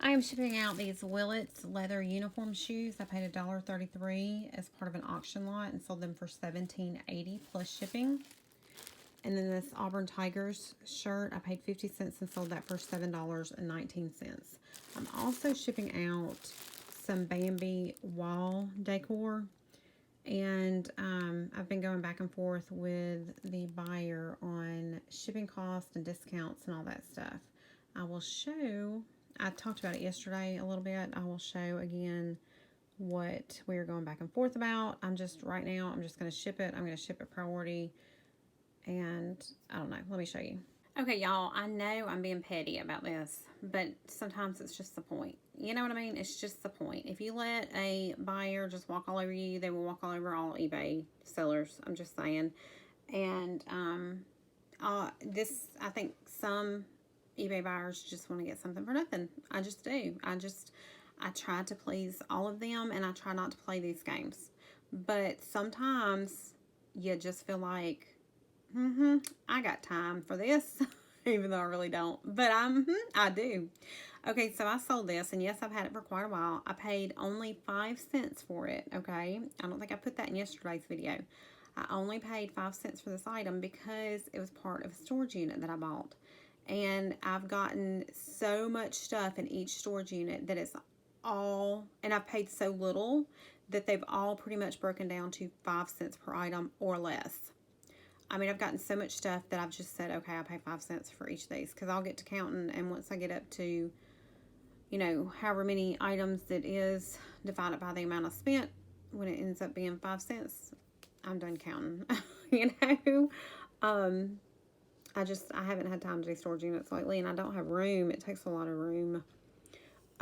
I am shipping out these Willits leather uniform shoes. I paid $1.33 as part of an auction lot and sold them for $17.80 plus shipping. And then this Auburn Tigers shirt, I paid 50 cents and sold that for $7.19. I'm also shipping out some Bambi wall decor. And I've been going back and forth with the buyer on shipping costs and discounts and all that stuff. I will show, I talked about it yesterday a little bit. I will show again what we are going back and forth about. Right now, I'm just going to ship it. I'm going to ship it priority. And I don't know. Let me show you. Okay, y'all, I know I'm being petty about this, but sometimes it's just the point. You know what I mean? It's just the point. If you let a buyer just walk all over you, they will walk all over all eBay sellers. I'm just saying. And I think some eBay buyers just want to get something for nothing. I just do. I try to please all of them, and I try not to play these games. But sometimes you just feel like, I got time for this, even though I really don't. But I do. Okay, so I sold this, and yes, I've had it for quite a while. I paid only 5 cents for it, okay? I don't think I put that in yesterday's video. I only paid 5 cents for this item because it was part of a storage unit that I bought. And I've gotten so much stuff in each storage unit that it's all, and I've paid so little that they've all pretty much broken down to 5 cents per item or less. I mean, I've gotten so much stuff that I've just said, okay, I'll pay 5 cents for each of these, because I'll get to counting, and once I get up to, you know, however many items it is divided by the amount I spent, when it ends up being 5 cents, I'm done counting. You know, I haven't had time to do storage units lately, and I don't have room. It takes a lot of room.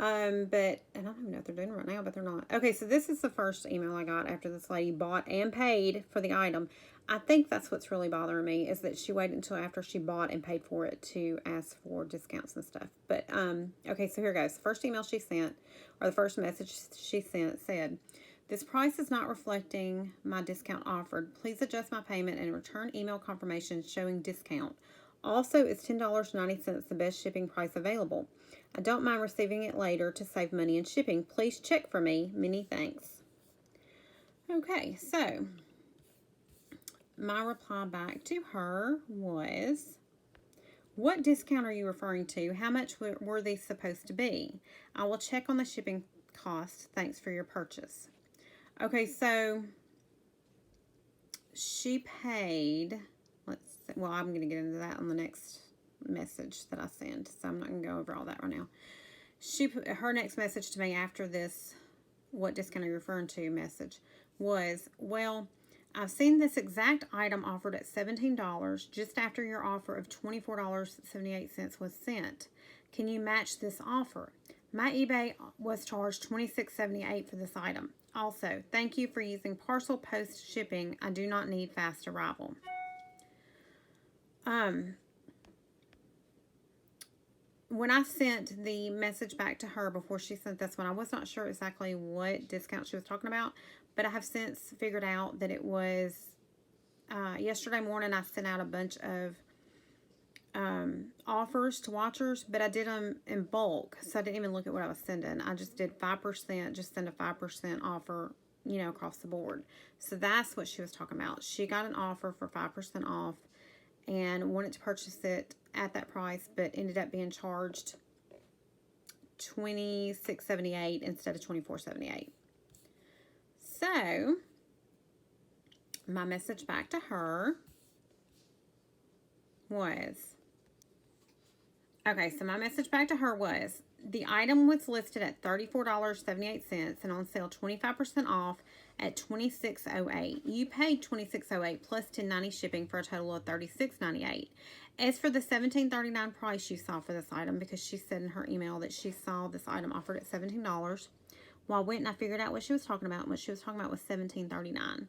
And I don't even know if they're doing it right now, but they're not. Okay, so this is the first email I got after this lady bought and paid for the item. I think that's what's really bothering me, is that she waited until after she bought and paid for it to ask for discounts and stuff. But, okay, so here goes. The first email she sent, or the first message she sent, said, "This price is not reflecting my discount offered. Please adjust my payment and return email confirmation showing discount. Also, it's $10.90 the best shipping price available. I don't mind receiving it later to save money in shipping. Please check for me. Many thanks." Okay, so my reply back to her was, "What discount are you referring to? How much were these supposed to be? I will check on the shipping cost. Thanks for your purchase." Okay, so she paid, well, I'm going to get into that on the next message that I send, so I'm not going to go over all that right now. Her next message to me after this, "What discount are you referring to?" message was, "Well, I've seen this exact item offered at $17 just after your offer of $24.78 was sent. Can you match this offer? My eBay was charged $26.78 for this item. Also, thank you for using Parcel post shipping. I do not need fast arrival." When I sent the message back to her before she sent this one, I was not sure exactly what discount she was talking about, but I have since figured out that it was, yesterday morning I sent out a bunch of offers to watchers, but I did them in bulk, so I didn't even look at what I was sending. I just did 5%, just send a 5% offer, you know, across the board. So that's what she was talking about. She got an offer for 5% off and wanted to purchase it at that price, but ended up being charged $26.78 instead of $24.78. So my message back to her was, "The item was listed at $34.78 and on sale 25% off at $26.08. You paid $26.08 plus $10.90 shipping for a total of $36.98. As for the $17.39 price you saw for this item," because she said in her email that she saw this item offered at $17. Well, I went and I figured out what she was talking about, and what she was talking about was $17.39.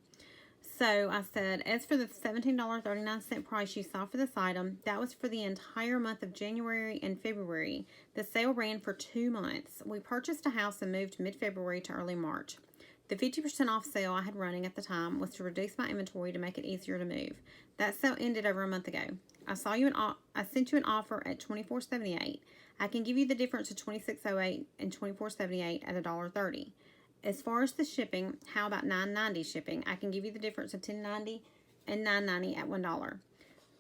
So I said, "As for the $17.39 price you saw for this item, that was for the entire month of January and February. The sale ran for 2 months. We purchased a house and moved mid-February to early March. The 50% off sale I had running at the time was to reduce my inventory to make it easier to move. That sale ended over a month ago. I sent you an offer at $24.78. I can give you the difference of $26.08 and $24.78 at $1.30. As far as the shipping, how about $9.90 shipping? I can give you the difference of $10.90 and $9.90 at $1.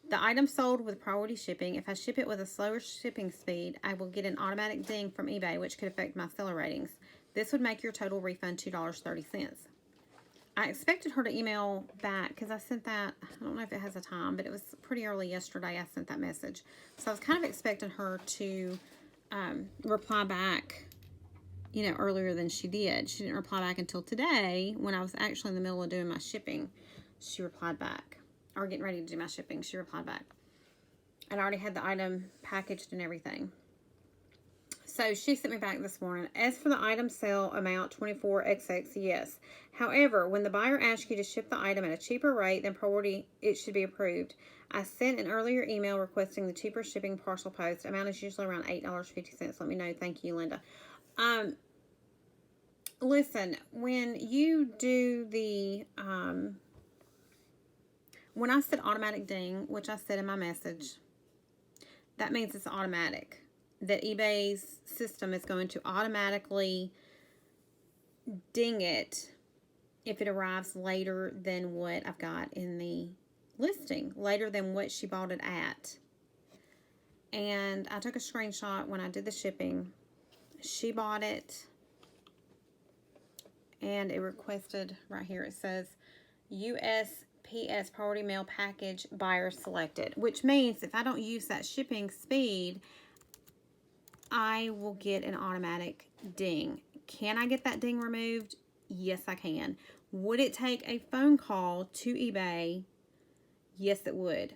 The item sold with priority shipping. If I ship it with a slower shipping speed, I will get an automatic ding from eBay, which could affect my seller ratings. This would make your total refund $2.30. I expected her to email back because I sent that, I don't know if it has a time, but it was pretty early yesterday I sent that message. So I was kind of expecting her to reply back, you know, earlier than she did. She didn't reply back until today when I was actually in the middle of doing my shipping. She replied back, or getting ready to do my shipping. She replied back. And I already had the item packaged and everything. So she sent me back this morning. As for the item sale amount, 24XX, yes. However, when the buyer asks you to ship the item at a cheaper rate than priority, it should be approved. I sent an earlier email requesting the cheaper shipping parcel post. Amount is usually around $8.50. Let me know. Thank you, Linda. Listen, when you do the, when I said automatic ding, which I said in my message, that means it's automatic. That eBay's system is going to automatically ding it if it arrives later than what I've got in the listing, later than what she bought it at. And I took a screenshot when I did the shipping. She bought it, and it requested right here. It says USPS priority mail package buyer selected, which means if I don't use that shipping speed, I will get an automatic ding. Can I get that ding removed? Yes, I can. Would it take a phone call to eBay? Yes, it would.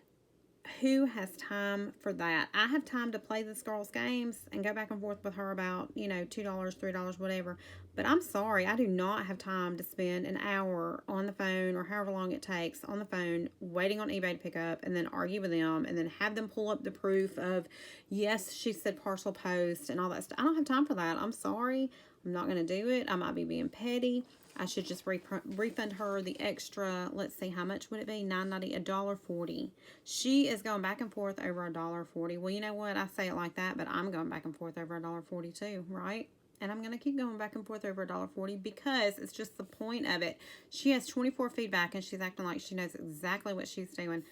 Who has time for that? I have time to play this girl's games and go back and forth with her about, you know, $2, $3, whatever. But I'm sorry, I do not have time to spend an hour on the phone or however long it takes on the phone waiting on eBay to pick up and then argue with them and then have them pull up the proof of, yes, she said parcel post and all that stuff. I don't have time for that. I'm sorry. I'm not going to do it. I might be being petty. I should just refund her the extra. Let's see, how much would it be? $9.90, $1.40. She is going back and forth over $1.40. Well, you know what? I say it like that, but I'm going back and forth over $1.40 too, right? And I'm going to keep going back and forth over $1.40 because it's just the point of it. She has 24 feedback and she's acting like she knows exactly what she's doing.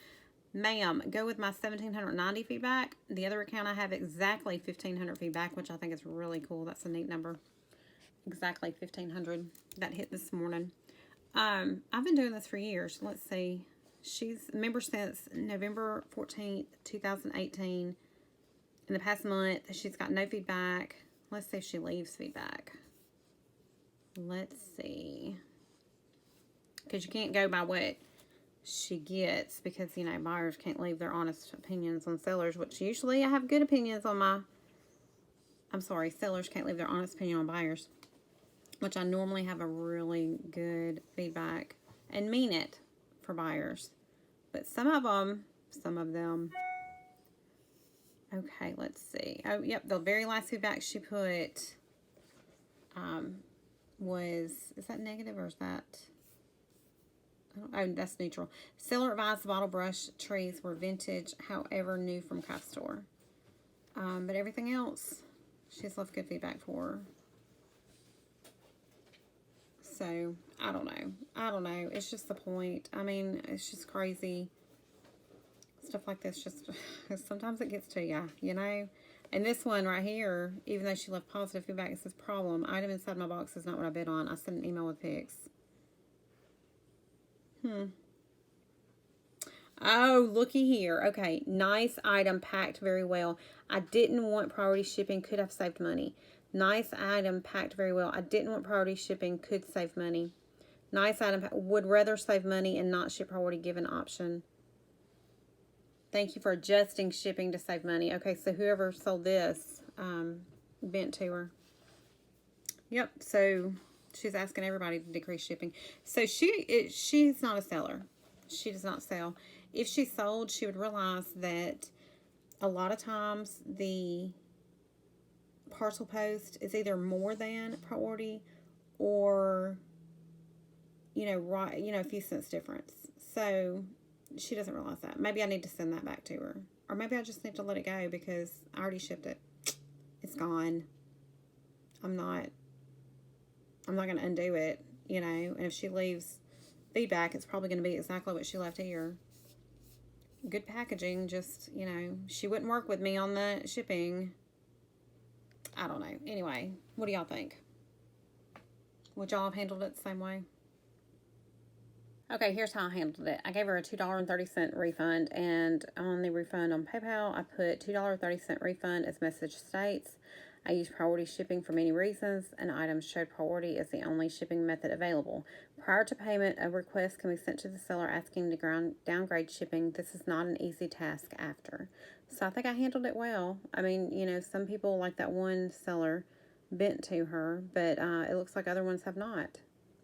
Ma'am, go with my 1,790 feedback. The other account I have exactly 1,500 feedback, which I think is really cool. That's a neat number. Exactly 1,500 that hit this morning. I've been doing this for years. Let's see. She's a member since November 14th, 2018. In the past month, she's got no feedback. Let's see if she leaves feedback. Let's see. Because you can't go by what she gets because, you know, buyers can't leave their honest opinions on sellers, which usually I have good opinions on my... I'm sorry, sellers can't leave their honest opinion on buyers, which I normally have a really good feedback and mean it for buyers. But some of them. Okay, let's see. Oh, yep, the very last feedback she put was, is that negative or is that, oh, that's neutral. Seller advised the bottle brush trees were vintage, however, new from craft store. But everything else, she's left good feedback for. So, I don't know. It's just the point. I mean, it's just crazy. Stuff like this just, sometimes it gets to you, you know? And this one right here, even though she left positive feedback, it says problem. Item inside my box is not what I bid on. I sent an email with pics. Oh, looky here. Okay, nice item, packed very well. I didn't want priority shipping, could have saved money. Nice item, packed very well. I didn't want priority shipping, could save money. Nice item, would rather save money and not ship priority given option. Thank you for adjusting shipping to save money. Okay, so whoever sold this, bent to her. Yep, so she's asking everybody to decrease shipping. So she's not a seller. She does not sell. If she sold, she would realize that a lot of times the parcel post is either more than priority or, you know, right, you know, a few cents difference. So she doesn't realize that. Maybe I need to send that back to her. Or maybe I just need to let it go because I already shipped it. It's gone. I'm not going to undo it, you know. And if she leaves feedback, it's probably going to be exactly what she left here. Good packaging, just, you know, she wouldn't work with me on the shipping. I don't know. Anyway, what do y'all think? Would y'all have handled it the same way? Okay, here's how I handled it. I gave her a $2.30 refund, and on the refund on PayPal, I put $2.30 refund as message states. I used priority shipping for many reasons, and items showed priority as the only shipping method available. Prior to payment, a request can be sent to the seller asking to downgrade shipping. This is not an easy task after. So I think I handled it well. I mean, you know, some people, like that one seller, bent to her, but it looks like other ones have not.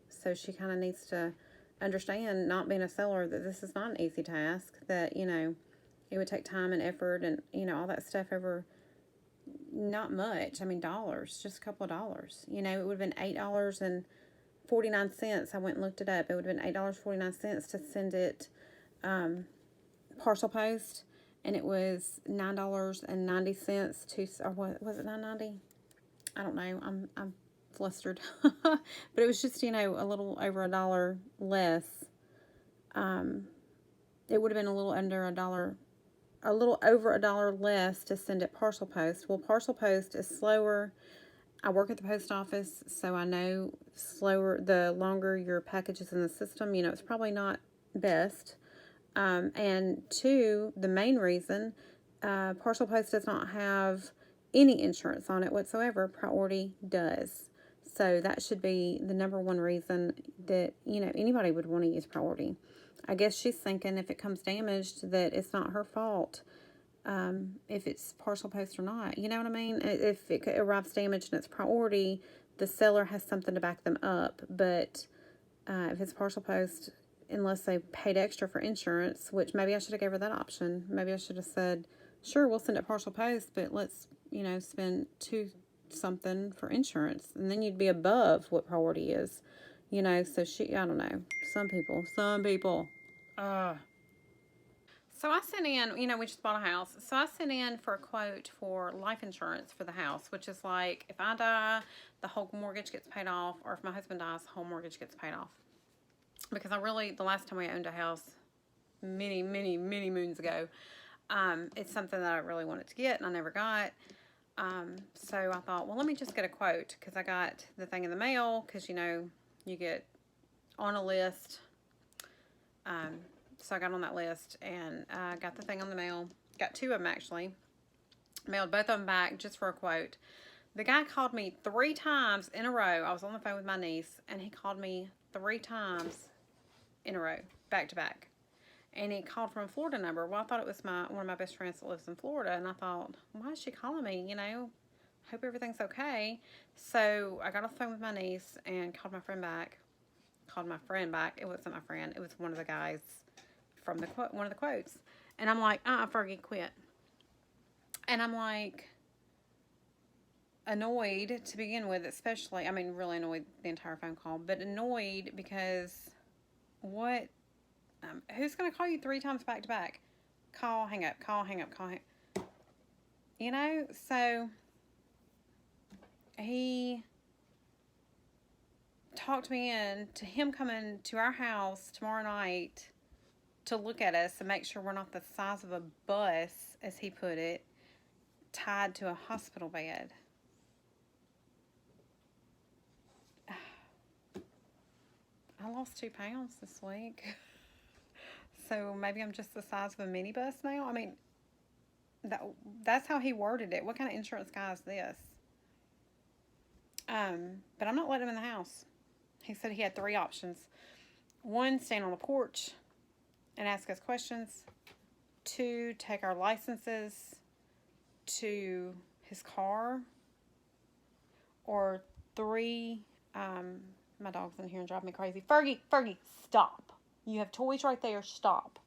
So she kind of needs to understand, not being a seller, that this is not an easy task, that, you know, it would take time and effort and, you know, all that stuff over not much. I mean, dollars, just a couple of dollars. You know, it would have been $8.49. I went and looked it up. It would have been $8.49 to send it parcel post, and it was $9.90 to, or what was it, $9.90? I don't know. I'm flustered. But it was just, you know, a little over $1 less. It would have been a little under $1, a little over $1 less to send it parcel post. Well, parcel post is slower. I work at the post office, so I know slower, the longer your package is in the system, you know, it's probably not best. And two, the main reason, parcel post does not have any insurance on it whatsoever. Priority does. So that should be the number one reason that, you know, anybody would want to use priority. I guess she's thinking if it comes damaged that it's not her fault, if it's parcel post or not. You know what I mean? If it arrives damaged and it's priority, the seller has something to back them up. But if it's parcel post, unless they paid extra for insurance, which maybe I should have gave her that option. Maybe I should have said, sure, we'll send it parcel post, but let's, you know, spend $2 something for insurance, and then you'd be above what priority is, you know. So she, I don't know, some people. So I sent in, you know, we just bought a house. So I sent in for a quote for life insurance for the house, which is like, if I die, the whole mortgage gets paid off, or if my husband dies, the whole mortgage gets paid off. Because the last time I owned a house, many moons ago, it's something that I really wanted to get and I never got. So I thought, well, let me just get a quote, because I got the thing in the mail, because, you know, you get on a list. So I got on that list, and I got the thing on the mail. Got 2 of them, actually. Mailed both of them back just for a quote. The guy called me 3 times in a row. I was on the phone with my niece, and he called me 3 times in a row, back to back. And he called from a Florida number. Well, I thought it was one of my best friends that lives in Florida. And I thought, why is she calling me? You know, hope everything's okay. So I got off the phone with my niece and called my friend back. It wasn't my friend. It was one of the guys from one of the quotes. And I'm like, Fergie, quit. And I'm like, annoyed to begin with, especially. I mean, really annoyed the entire phone call. But annoyed because what? Who's going to call you 3 times back to back? Call, hang up, call, hang up, call, hang up. You know, so he talked me into him coming to our house tomorrow night to look at us and make sure we're not the size of a bus, as he put it, tied to a hospital bed. I lost 2 pounds this week. So maybe I'm just the size of a minibus now. I mean, that's how he worded it. What kind of insurance guy is this? But I'm not letting him in the house. He said he had 3 options. 1, stand on the porch and ask us questions. 2, take our licenses to his car. Or 3, my dog's in here and driving me crazy. Fergie, stop. You have toys right there. Stop.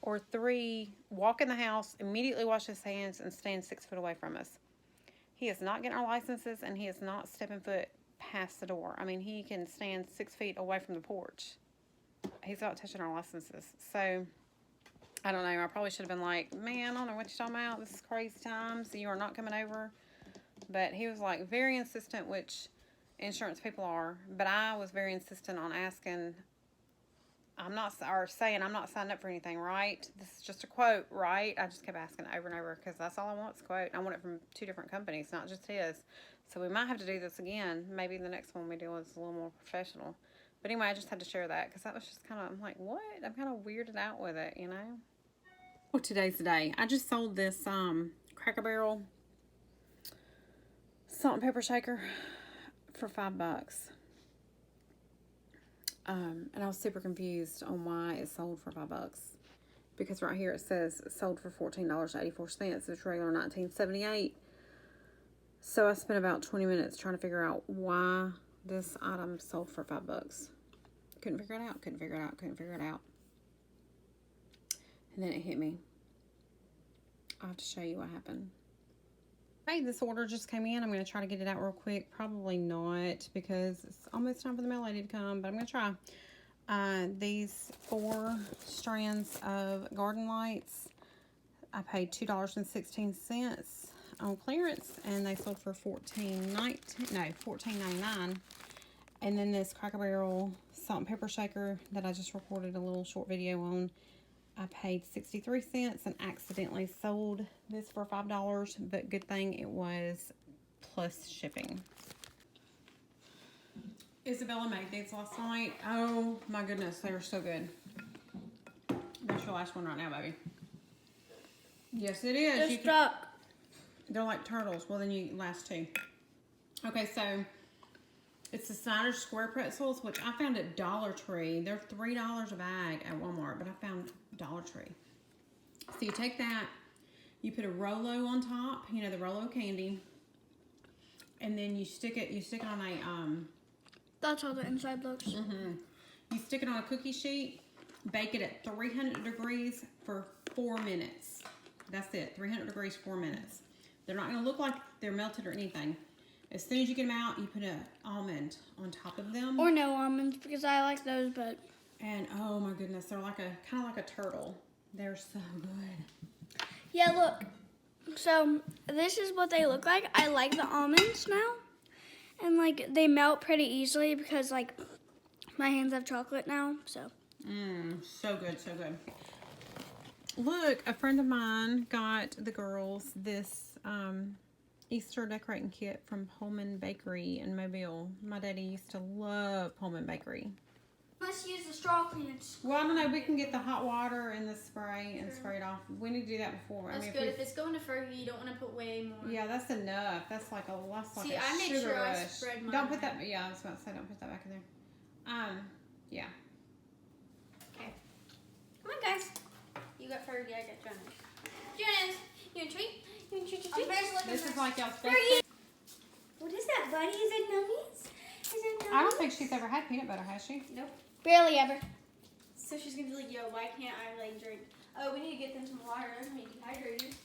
Or 3, walk in the house, immediately wash his hands, and stand 6 foot away from us. He is not getting our licenses, and he is not stepping foot past the door. I mean, he can stand 6 feet away from the porch. he's out touching our licenses. So, I don't know. I probably should have been like, man, I don't know what you're talking about. This is crazy times. You are not coming over. But he was like very insistent, which insurance people are. But I was very insistent on asking, I'm not saying I'm not signed up for anything, right? This is just a quote, right? I just kept asking over and over because that's all I want is a quote. I want it from 2 different companies, not just his. So we might have to do this again. Maybe the next one we do is a little more professional. But anyway, I just had to share that because that was just kind of, I'm like, what? I'm kind of weirded out with it, you know? Oh, today's the day. I just sold this Cracker Barrel salt and pepper shaker for $5. And I was super confused on why it sold for $5. Because right here it says it sold for $14.84. It's regular $19.78. So I spent about 20 minutes trying to figure out why this item sold for $5. Couldn't figure it out, couldn't figure it out, couldn't figure it out. And then it hit me. I'll have to show you what happened. Hey, this order just came in. I'm going to try to get it out real quick. Probably not because it's almost time for the mail lady to come, but I'm going to try. These 4 strands of garden lights, I paid $2.16 on clearance, and they sold for $14.99. And then this Cracker Barrel salt and pepper shaker that I just recorded a little short video on, I paid 63 cents and accidentally sold this for $5, but good thing it was plus shipping. Isabella made these last night. Oh my goodness, they are so good. That's your last one right now, baby. Yes, it is. They're stuck. They're like turtles. Well, then you last 2. Okay, so it's the Snyder's Square Pretzels, which I found at Dollar Tree. They're $3 a bag at Walmart, but I found Dollar Tree. So you take that, you put a Rolo on top, you know, the Rolo candy, and then you stick it on a That's how the inside looks. You stick it on a cookie sheet, bake it at 300 degrees for 4 minutes. That's it, 300 degrees, 4 minutes. They're not going to look like they're melted or anything. As soon as you get them out, you put an almond on top of them. Or no almonds because I like those, but. And oh my goodness, they're like kind of like a turtle. They're so good. Yeah, look. So this is what they look like. I like the almonds now, and like they melt pretty easily because like my hands have chocolate now. So. So good, so good. Look, a friend of mine got the girls this Easter decorating kit from Pollman Bakery in Mobile. My daddy used to love Pollman Bakery. Let's use the straw cleaners. Well, I don't know. We can get the hot water and the spray and spray it off. We need to do that before. That's good. If it's going to Fergie, you don't want to put way more. Yeah, that's enough. That's like a See, I made sugar sure rush. I spread mine. Don't put that. Yeah, I was about to say don't put that back in there. Yeah. Okay. Come on, guys. You got Fergie. I got Jonas. Jonas, you want a treat? You want a treat? This is like y'all's best. Fergie. What is that, buddy? Is it nummies? I don't think she's ever had peanut butter, has she? Nope. Barely ever. So she's gonna be like, yo, why can't I like drink? Oh, we need to get them some water. They're gonna be dehydrated.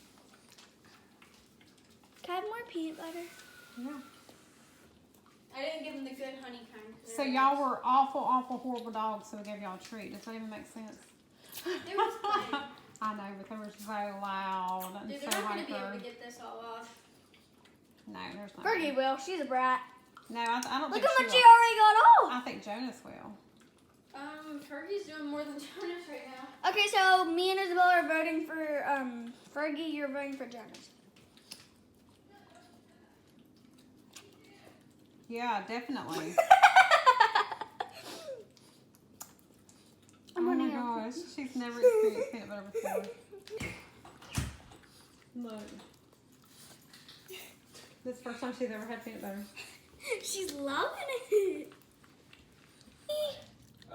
Can I have more peanut butter? Yeah. I didn't give them the good honey kind. So y'all were awful, horrible dogs, so we gave y'all a treat. Does that even make sense? They were fine. I know, but they were so loud and Dude, so they're not gonna be hyper. able to get this all off. No, there's not. Fergie will. She's a brat. No, I don't Look think how she much will. she already got off. I think Jonas will. Fergie's doing more than Jonas right now. Okay, so me and Isabella are voting for Fergie. You're voting for Jonas. Yeah, definitely. I'm Oh gonna my have gosh, she's never experienced peanut butter before. Look. This is the first time she's ever had peanut butter. She's loving it. I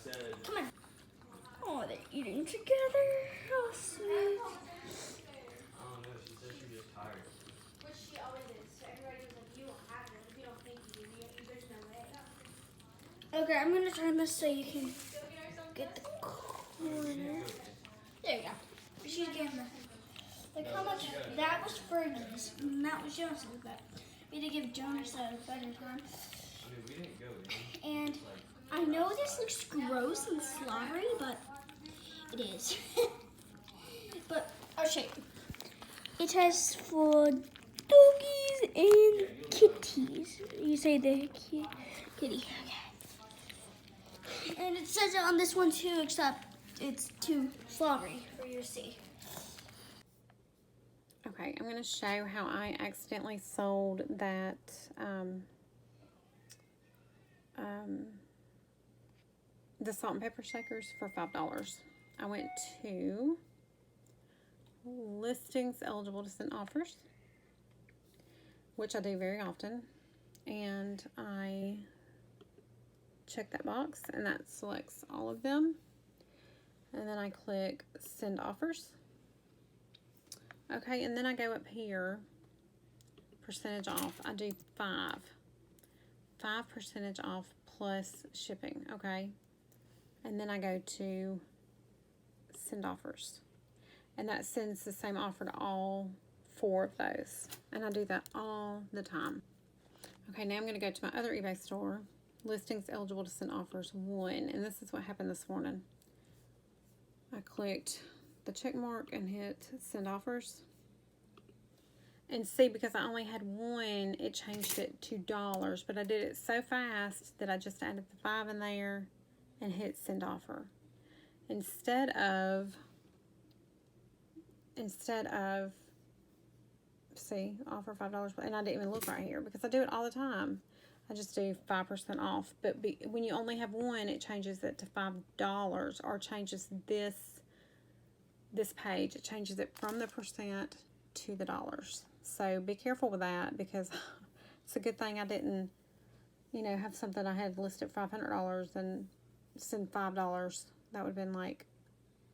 said. Come on. Oh, they're eating together. Oh, sweet. I don't know. She said she was just tired. Which she always is. So everybody was like, you don't have it. If you don't think you do, there's no way. Okay, I'm gonna turn this so you can get the corner. There you go. She's getting the. Like how much? That was Fergie's, and that was Jonas's, but we had to give Jonas a better time. I mean, we didn't go in. And I know this looks gross and slobbery, but it is. But I'll show you. It has for doggies and kitties. You say the kitty. Okay. And it says it on this one too, except it's too slobbery for you to see. Okay, I'm going to show how I accidentally sold that the salt and pepper shakers for $5. I went to listings eligible to send offers, which I do very often, and I check that box, and that selects all of them, and then I click send offers. Okay, and then I go up here, percentage off. I do 5% off plus shipping. Okay, and then I go to send offers, and that sends the same offer to all 4 of those, and I do that all the time. Okay, now I'm going to go to my other eBay store, listings eligible to send offers 1, and this is what happened this morning. I clicked the check mark and hit send offers, and see, because I only had 1, it changed it to $, but I did it so fast that I just added the 5 in there and hit send offer instead of see, offer $5, and I didn't even look right here because I do it all the time. I just do 5% off, but when you only have 1, it changes it to $5, or changes this page. It changes it from the percent to the dollars. So be careful with that, because it's a good thing I didn't, have something I had listed $500 and send $5. That would have been like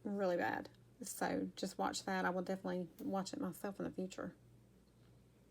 really bad. So just watch that. I will definitely watch it myself in the future.